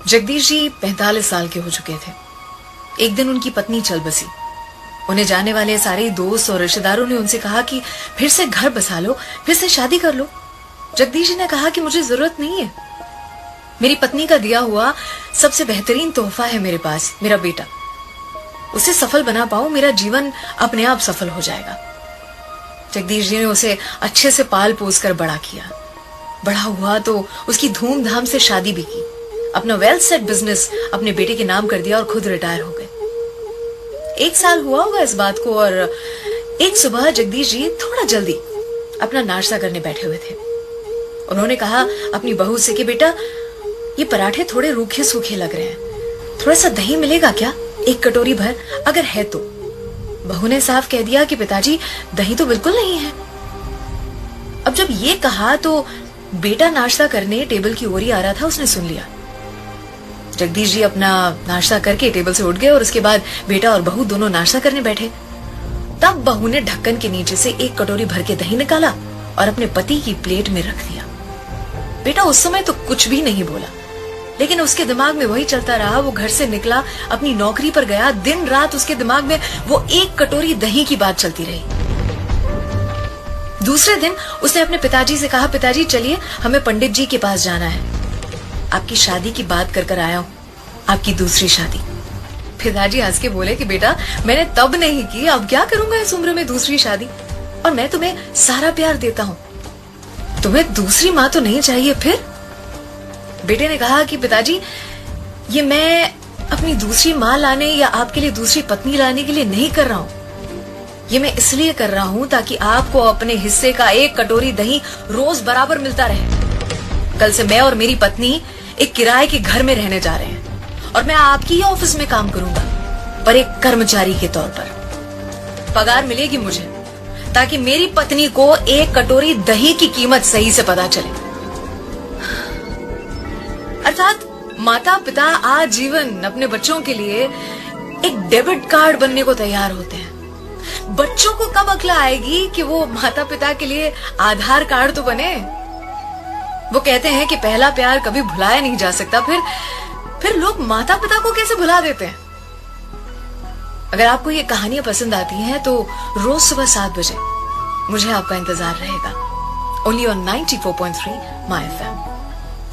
जगदीश जी 45 साल के हो चुके थे। एक दिन उनकी पत्नी चल बसी। उन्हें जाने वाले सारे दोस्त और रिश्तेदारों ने उनसे कहा कि फिर से घर बसा लो, फिर से शादी कर लो। जगदीश जी ने कहा कि मुझे जरूरत नहीं है। मेरी पत्नी का दिया हुआ सबसे बेहतरीन तोहफा है मेरे पास, मेरा बेटा। उसे सफल बना पाऊं, मेरा जीवन अपने आप सफल हो जाएगा। जगदीश जी ने उसे अच्छे से पाल पोस कर बड़ा किया। बड़ा हुआ तो उसकी धूमधाम से शादी भी की। अपना वेल सेट बिजनेस अपने बेटे के नाम कर दिया और खुद रिटायर हो गए। 1 साल हुआ होगा इस बात को और एक सुबह जगदीश जी थोड़ा जल्दी अपना नाश्ता करने बैठे हुए थे। उन्होंने कहा अपनी बहू से कि बेटा, ये पराठे थोड़े रूखे सूखे लग रहे हैं, थोड़ा सा दही मिलेगा क्या, 1 कटोरी भर अगर है तो। बहू ने साफ कह दिया कि पिताजी दही तो बिल्कुल नहीं है। अब जब ये कहा तो बेटा नाश्ता करने टेबल की ओर ही आ रहा था, उसने सुन लिया। जगदीश जी अपना नाश्ता करके टेबल से उठ गए और उसके बाद बेटा और बहू दोनों नाश्ता करने बैठे। तब बहू ने ढक्कन के नीचे से 1 कटोरी भर के दही निकाला और अपने पति की प्लेट में रख दिया। बेटा उस समय तो कुछ भी नहीं बोला, लेकिन उसके दिमाग में वही चलता रहा। वो घर से निकला, अपनी नौकरी पर गया, दिन रात उसके दिमाग में वो 1 कटोरी दही की बात चलती रही। दूसरे दिन उसने अपने पिताजी से कहा, पिताजी चलिए हमें पंडित जी के पास जाना है, आपकी शादी की बात कर आया हूं, आपकी दूसरी शादी। पिताजी हंस के बोले कि बेटा मैंने तब नहीं की, अब क्या करूंगा इस उम्र में दूसरी शादी, और मैं तुम्हें सारा प्यार देता हूं, तुम्हें दूसरी माँ तो नहीं चाहिए फिर। बेटे ने कहा कि पिताजी ये मैं अपनी दूसरी माँ लाने या आपके लिए दूसरी पत्नी लाने के लिए नहीं कर रहा हूं, ये मैं इसलिए कर रहा हूं ताकि आपको अपने हिस्से का 1 कटोरी दही रोज बराबर मिलता रहे। कल से मैं और मेरी पत्नी एक किराए के घर में रहने जा रहे हैं और मैं आपकी ही ऑफिस में काम करूंगा, पर एक कर्मचारी के तौर पर। पगार मिलेगी मुझे ताकि मेरी पत्नी को 1 कटोरी दही की कीमत सही से पता चले। अर्थात माता पिता आजीवन अपने बच्चों के लिए एक डेबिट कार्ड बनने को तैयार होते हैं। बच्चों को कब अक्ल आएगी कि वो माता पिता के लिए आधार कार्ड तो बने। वो कहते हैं कि पहला प्यार कभी भुलाया नहीं जा सकता, फिर लोग माता पिता को कैसे भुला देते हैं। अगर आपको ये कहानियां पसंद आती हैं तो रोज सुबह 7 बजे मुझे आपका इंतजार रहेगा, ओनली ऑन 94.3 माय एफएम।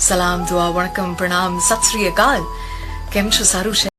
सलाम, दुआ, वणकम, प्रणाम, सत श्री अकाल, केम छो सारू छे?